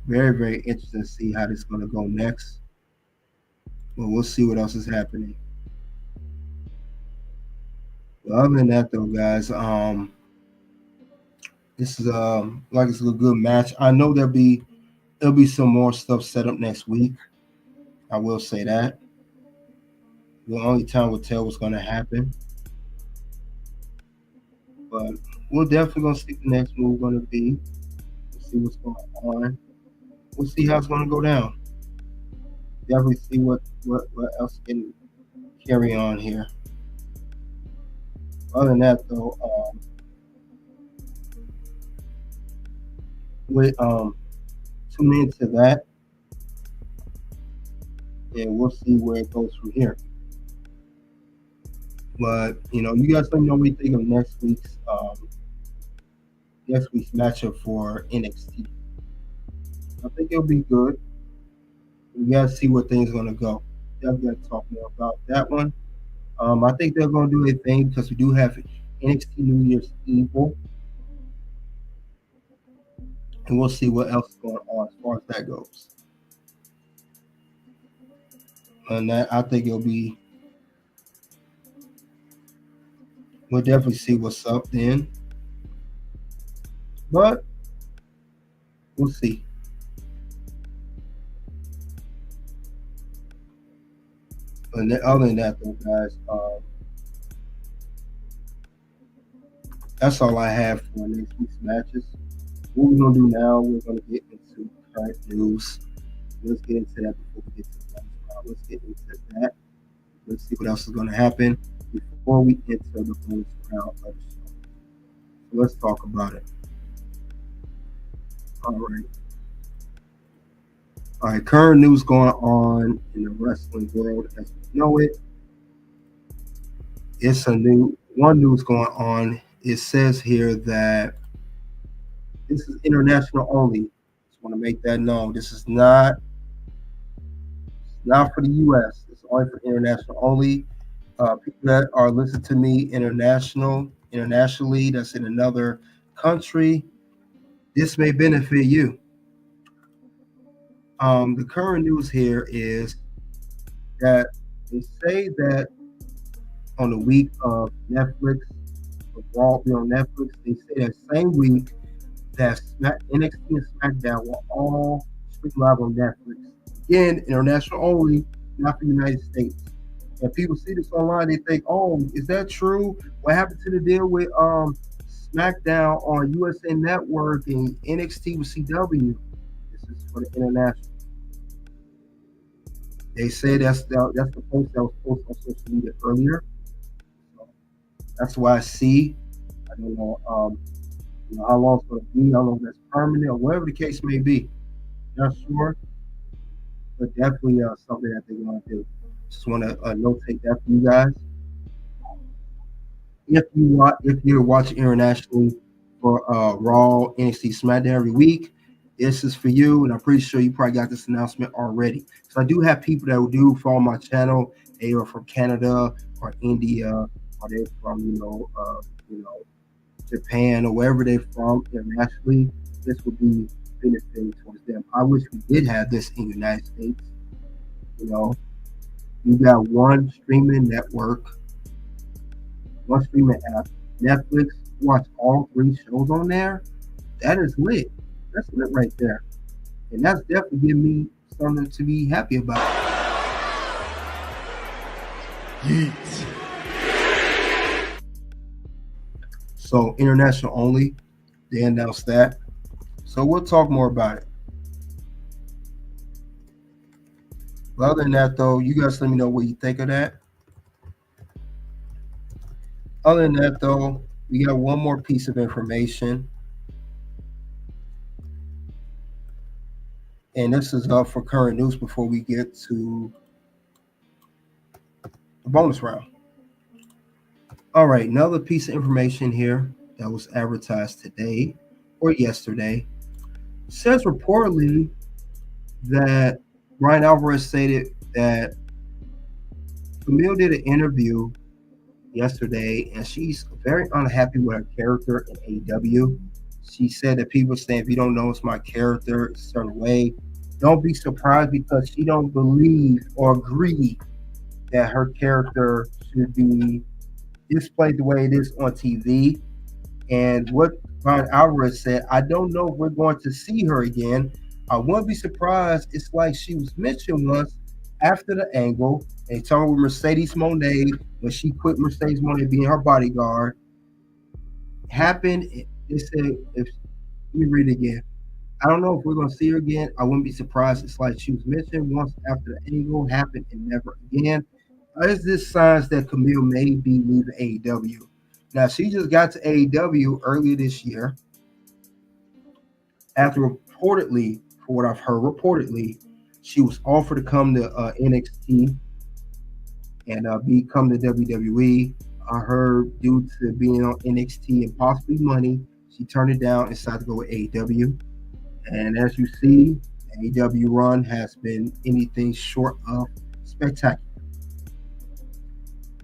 Very, very interesting to see how this is going to go next. But we'll see what else is happening. But other than that, though, guys, this is it's a good match. I know there'll be some more stuff set up next week. I will say that. The only time will tell what's going to happen. But we're definitely going to see the next move going to be. We'll see what's going on. We'll see how it's going to go down. Definitely see what else can carry on here. Other than that, though, we tune into that, and we'll see where it goes from here. But you guys let me know what you think of next week's matchup for NXT. I think it'll be good. We gotta see where things are gonna go. Definitely gotta talk more about that one. I think they're gonna do their thing because we do have NXT New Year's Evil, and we'll see what else is going on as far as that goes. And that, I think we'll definitely see what's up then. But we'll see. And other than that, though, guys, that's all I have for next week's matches. What we're gonna do now, we're gonna get into current news. Let's get into that before we get to the bonus round. Let's get into that. Let's see what else is gonna happen before we enter the bonus round of the show. So let's talk about it. All right. Current news going on in the wrestling world as we know it. It's one news going on. It says here that this is international only. Just want to make that known. This is not for the U.S. It's only for international only. People that are listening to me internationally, that's in another country, this may benefit you. The current news here is that they say that on the week of Netflix, Raw will be on Netflix. They say that same week that NXT and SmackDown will all stream live on Netflix. Again, international only, not for the United States. And people see this online, they think, "Oh, is that true? What happened to the deal with SmackDown on USA Network and NXT with CW?" This is for the international. They say that's the post that was posted on social media earlier. So that's why I see. I don't know, how long it's going to be, how long that's permanent, or whatever the case may be. Not sure, but definitely something that they're going to do. Just want to notate that for you guys. If you're watching internationally for Raw, NXT, SmackDown every week, this is for you, and I'm pretty sure you probably got this announcement already. So I do have people that do follow my channel. They are from Canada or India, or they're from Japan or wherever they're from internationally. This would be benefiting towards them. I wish we did have this in the United States. You got one streaming network, one streaming app, Netflix. Watch all 3 shows on there. That is lit. That's lit right there. And that's definitely giving me something to be happy about. Yeet. So international only, they announced that. So we'll talk more about it. But other than that, though, you guys let me know what you think of that. Other than that, though, we got one more piece of information. And this is up for current news before we get to the bonus round. All right, another piece of information here that was advertised today or yesterday says reportedly that Ryan Alvarez stated that Camille did an interview yesterday and she's very unhappy with her character in AEW. She said that people saying, if you don't know it's my character a certain way, don't be surprised because she don't believe or agree that her character should be displayed the way it is on TV. And what Ryan Alvarez said, I don't know if we're going to see her again. I wouldn't be surprised. It's like she was mentioned once after the angle. They told with Mercedes Moné when she quit Mercedes Moné being her bodyguard. Happened. They said, let me read it again. I don't know if we're going to see her again. I wouldn't be surprised. It's like she was mentioned once after the angle happened and never again. Is this signs that Camille may be leaving AEW? Now, she just got to AEW earlier this year after reportedly, for what I've heard, she was offered to come to NXT and become the WWE. I heard due to being on NXT and possibly money, she turned it down and decided to go with AEW. And as you see, AEW run has been anything short of spectacular.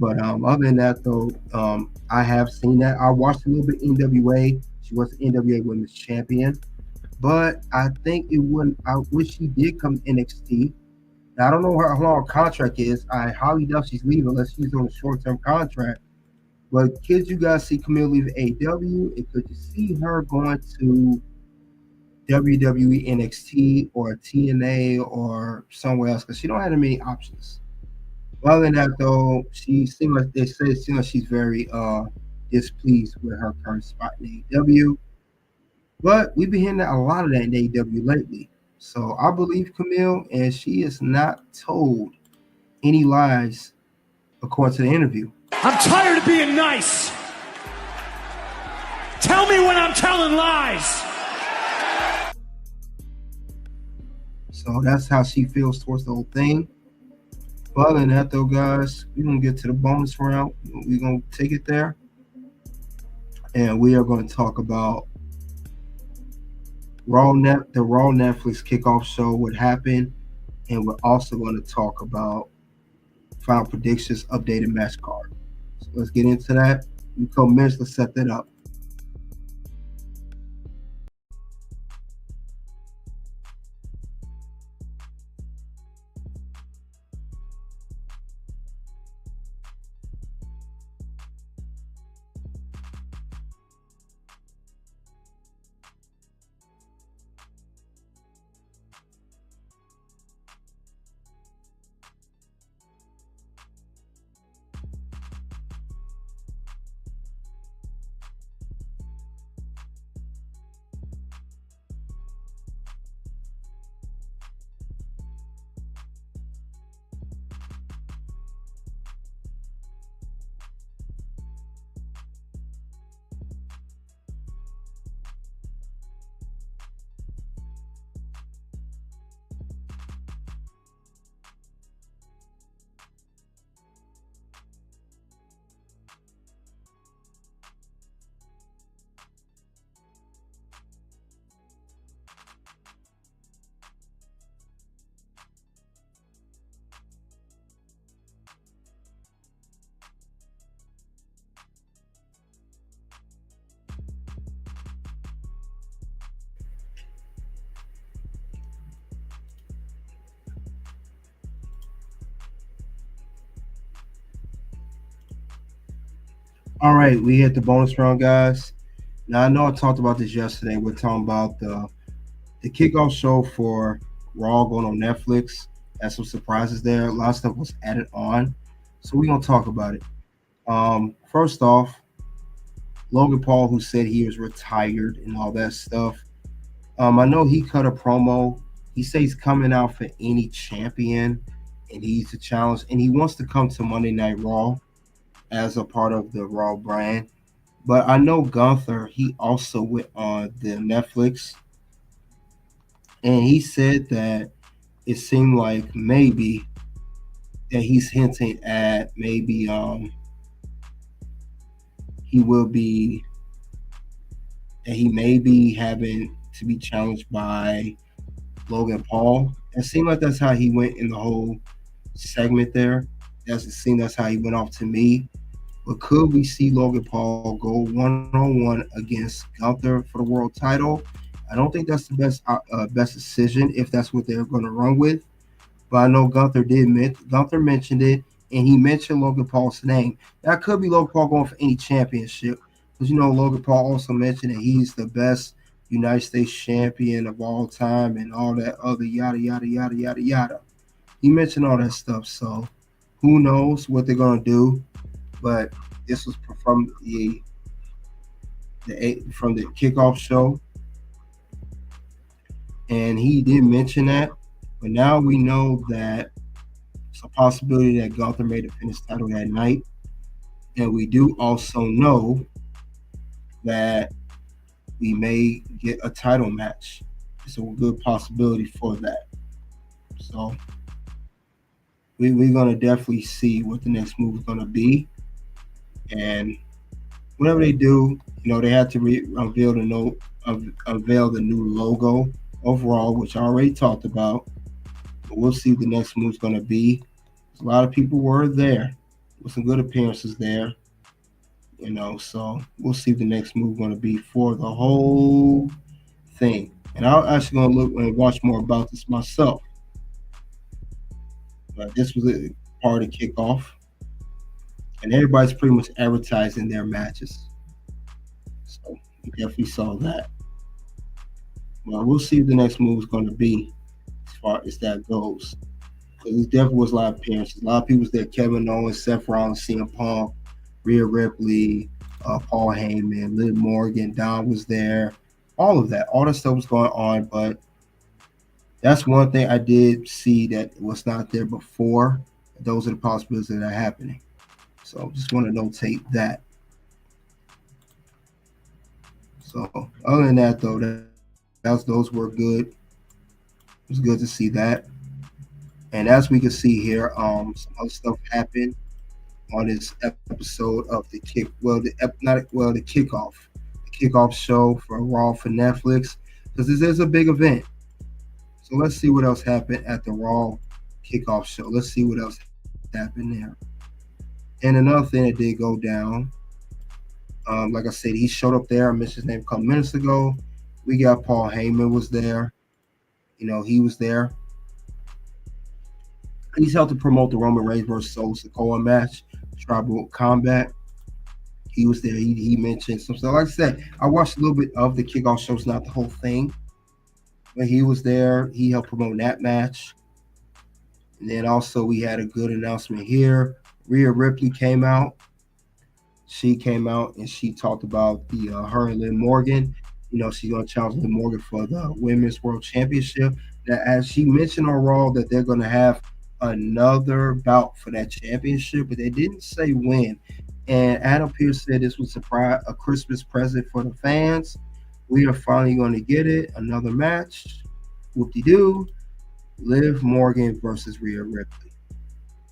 But other than that, though, I have seen that. I watched a little bit NWA. She was the NWA Women's Champion. But I think it wouldn't. I wish she did come to NXT. Now, I don't know how long her contract is. I highly doubt she's leaving unless she's on a short-term contract. But could you guys see Camille leave AEW? And could you see her going to WWE NXT or TNA or somewhere else? Because she don't have that many options. Other than that, though, she seems like they say she's very displeased with her current spot in AEW. But we've been hearing a lot of that in AEW lately. So I believe Camille, and she is not told any lies according to the interview. I'm tired of being nice. Tell me when I'm telling lies. So that's how she feels towards the whole thing. But other than that, though, guys, we're going to get to the bonus round. We're going to take it there. And we are going to talk about the Raw Netflix kickoff show, what happened. And we're also going to talk about final predictions, updated match card. So let's get into that. In a couple minutes, let's set that up. All right, we hit the bonus round, guys. Now, I know I talked about this yesterday. We're talking about the kickoff show for Raw going on Netflix. Had some surprises there. A lot of stuff was added on. So we're going to talk about it. First off, Logan Paul, who said he was retired and all that stuff. I know he cut a promo. He says he's coming out for any champion, and he's a challenge. And he wants to come to Monday Night Raw as a part of the Raw brand. But I know Gunther, he also went on the Netflix, and he said that it seemed like maybe that he's hinting at maybe he may be having to be challenged by Logan Paul. It seemed like that's how he went in the whole segment there. That's how he went off to me. But could we see Logan Paul go one-on-one against Gunther for the world title? I don't think that's the best decision if that's what they're going to run with. But I know Gunther mentioned it, and he mentioned Logan Paul's name. That could be Logan Paul going for any championship. Because, Logan Paul also mentioned that he's the best United States champion of all time and all that other yada, yada, yada, yada, yada. He mentioned all that stuff. So who knows what they're gonna do? But this was from the kickoff show, and he did mention that. But now we know that it's a possibility that Gunther may defend his title that night, and we do also know that we may get a title match. It's a good possibility for that. So we're gonna definitely see what the next move is gonna be, and whatever they do, they have to unveil the new logo overall, which I already talked about. But we'll see what the next move is gonna be. A lot of people were there with some good appearances there, so we'll see what the next move is gonna be for the whole thing. And I'm actually gonna look and watch more about this myself. But this was a part of kickoff, and everybody's pretty much advertising their matches. So we definitely saw that. Well, we'll see what the next move is going to be as far as that goes. Because there definitely was a lot of appearances. A lot of people was there. Kevin Owens, Seth Rollins, CM Punk, Rhea Ripley, Paul Heyman, Liv Morgan, Don was there. All of that. All that stuff was going on. But that's one thing I did see that was not there before. Those are the possibilities that are happening. So just want to notate that. So other than that, though, those were good. It was good to see that. And as we can see here, some other stuff happened on this episode of the kickoff show for Raw for Netflix, because this is a big event. So let's see what else happened at the Raw kickoff show. Let's see what else happened there. And another thing that did go down, like I said, he showed up there. I mentioned his name a couple minutes ago. We got Paul Heyman was there. He was there. He's helped to promote the Roman Reigns versus Sol Ruca match, Tribal Combat. He was there. He mentioned some stuff. Like I said, I watched a little bit of the kickoff shows, not the whole thing. But he was there. He helped promote that match. And then also we had a good announcement here. Rhea Ripley came out. She came out and she talked about her and Liv Morgan. She's going to challenge Liv Morgan for the Women's World Championship. Now, as she mentioned on Raw, that they're going to have another bout for that championship, but they didn't say when. And Adam Pearce said this was a Christmas present for the fans. We are finally going to get it. Another match. Whoop-de-doo. Liv Morgan versus Rhea Ripley.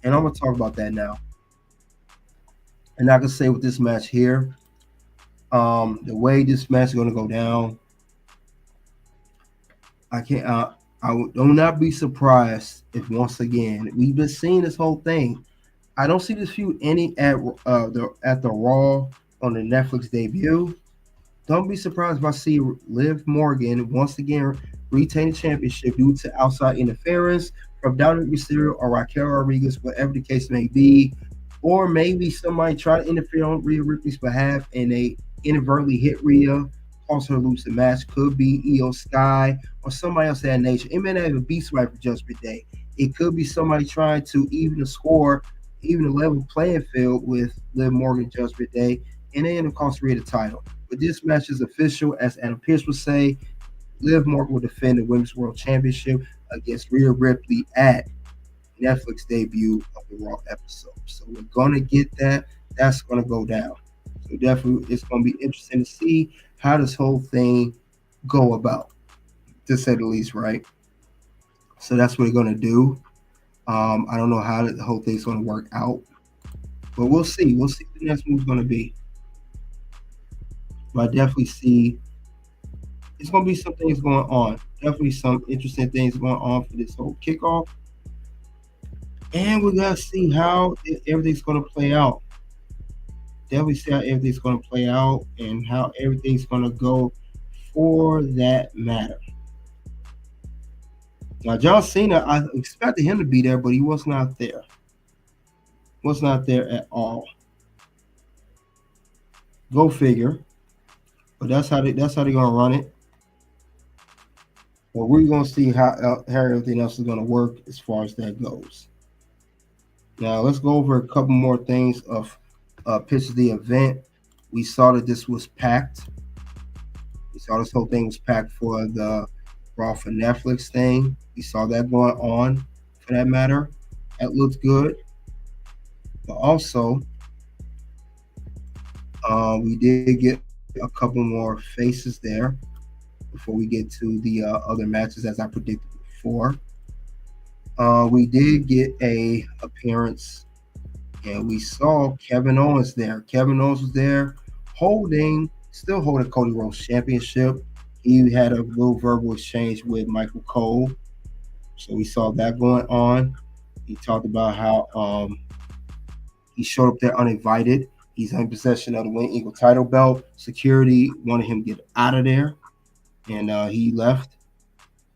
And I'm going to talk about that now. And I can say with this match here, the way this match is going to go down, I would not be surprised if once again we've been seeing this whole thing. I don't see this feud ending at the Raw on the Netflix debut. Don't be surprised if I see Liv Morgan once again retain the championship due to outside interference from Dominic Mysterio or Raquel Rodriguez, whatever the case may be. Or maybe somebody try to interfere on Rhea Ripley's behalf and they inadvertently hit Rhea, cause her to lose the match. Could be Io Sky or somebody else of that nature. It may not even be somebody for Judgment Day. It could be somebody trying to even the score, even a level playing field with Liv Morgan Judgment Day, and they end up costing Rhea the title. But this match is official, as Adam Pearce would say. Liv Morgan will defend the Women's World Championship against Rhea Ripley at Netflix debut of the Raw episode. So we're gonna get that. That's gonna go down. So definitely, it's gonna be interesting to see how this whole thing go about, to say the least, right? So that's what we're gonna do. I don't know how the whole thing's gonna work out, but we'll see. We'll see what the next move's gonna be. But I definitely see it's gonna be some things going on. Definitely some interesting things going on for this whole kickoff. And we gotta see how everything's gonna play out. Definitely see how everything's gonna play out and how everything's gonna go for that matter. Now, John Cena, I expected him to be there, but he was not there. Was not there at all. Go figure. But that's how they're gonna run it. But we're going to see how everything else is going to work as far as that goes. Now, let's go over a couple more things of pitch of the event. We saw that this was packed. We saw this whole thing was packed for the Raw for Netflix thing. We saw that going on, for that matter. That looked good. But also, we did get a couple more faces there before we get to the other matches, as I predicted before. We did get a appearance, and we saw Kevin Owens there. Kevin Owens was there still holding Cody Rhodes Championship. He had a little verbal exchange with Michael Cole. So we saw that going on. He talked about how he showed up there uninvited. He's in possession of the Win Eagle title belt. Security wanted him to get out of there, and he left.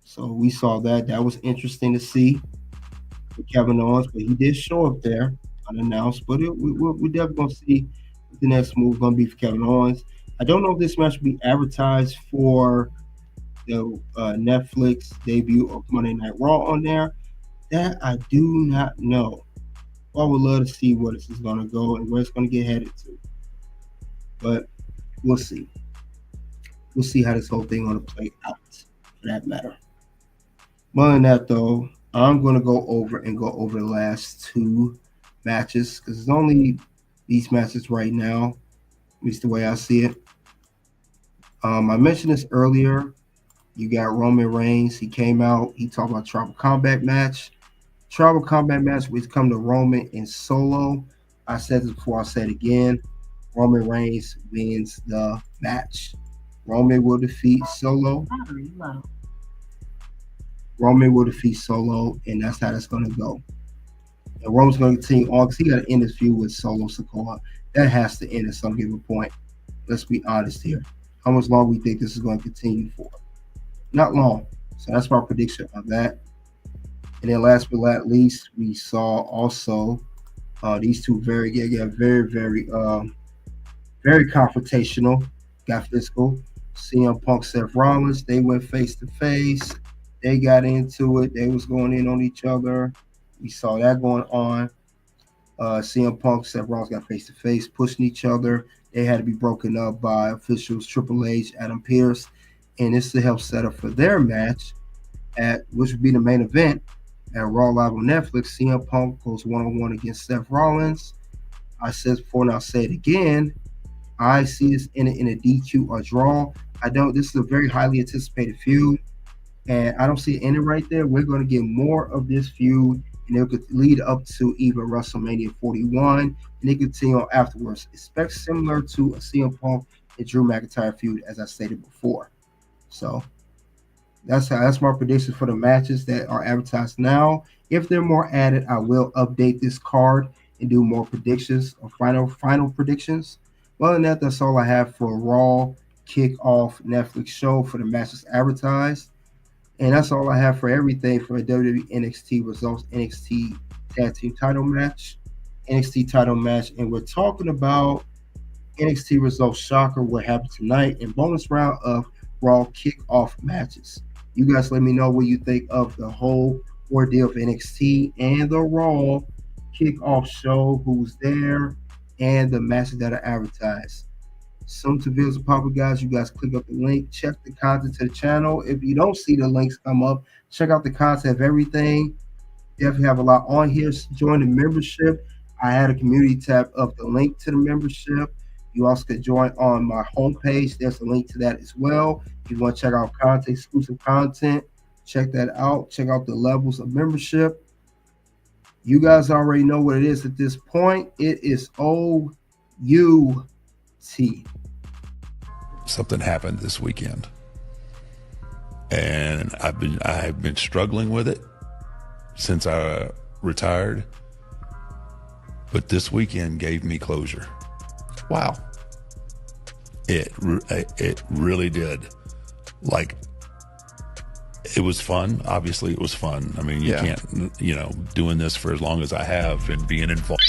So we saw that. That was interesting to see for Kevin Owens, but he did show up there unannounced. But we're definitely going to see what the next move is going to be for Kevin Owens. I don't know if this match will be advertised for the Netflix debut of Monday Night Raw on there. That I do not know. I would love to see where this is going to go and where it's going to get headed to. But we'll see. We'll see how this whole thing going to play out, for that matter. More than that, though, I'm going to go over the last two matches because it's only these matches right now, at least the way I see it. I mentioned this earlier. You got Roman Reigns. He came out. He talked about Tribal Combat match. Tribal Combat match, which come to Roman and Solo. I said this before, I'll say it again. Roman Reigns wins the match. Roman will defeat Solo. Roman will defeat Solo, and that's how that's going to go. And Roman's going to continue on because he got to end this feud with Solo Sikoa. That has to end at some given point. Let's be honest here. How much longer we think this is going to continue for? Not long. So that's my prediction of that. And then last but not least, we saw also these two very confrontational, got physical. CM Punk, Seth Rollins, they went face to face. They got into it. They was going in on each other. We saw that going on. CM Punk, Seth Rollins got face to face, pushing each other. They had to be broken up by officials Triple H, Adam Pearce, and this to help set up for their match, which would be the main event at Raw Live on Netflix. CM Punk goes one-on-one against Seth Rollins. I said before, and I'll say it again. I see this in a DQ or draw. This is a very highly anticipated feud, and I don't see it ending right there. We're going to get more of this feud, and it could lead up to even WrestleMania 41, and they continue on afterwards. Expect similar to a CM Punk and Drew McIntyre feud, as I stated before. So that's my prediction for the matches that are advertised now. If there are more added, I will update this card and do more predictions or final predictions. Well, than that, that's all I have for Raw Kickoff Netflix show for the matches advertised. And that's all I have for everything for a WWE NXT Results NXT Tag Team title match. And we're talking about NXT Results Shocker, what happened tonight, and bonus round of Raw Kickoff matches. You guys let me know what you think of the whole ordeal of NXT and the Raw Kickoff show, who's there, and the matches that are advertised. Soon to visit Papa guys. You guys click up the link, check the content to the channel. If you don't see the links come up, check out the content of everything. Definitely have a lot on here. Join the membership. I had a community tab of the link to the membership. You also could join on my homepage. There's a link to that as well. If you want to check out content, exclusive content, check that out. Check out the levels of membership. You guys already know what it is at this point. It is OUT. Something happened this weekend, and I've been struggling with it since I retired. But this weekend gave me closure. Wow. It really did. Like, it was fun. Obviously, it was fun. I mean, you can't, doing this for as long as I have and being involved.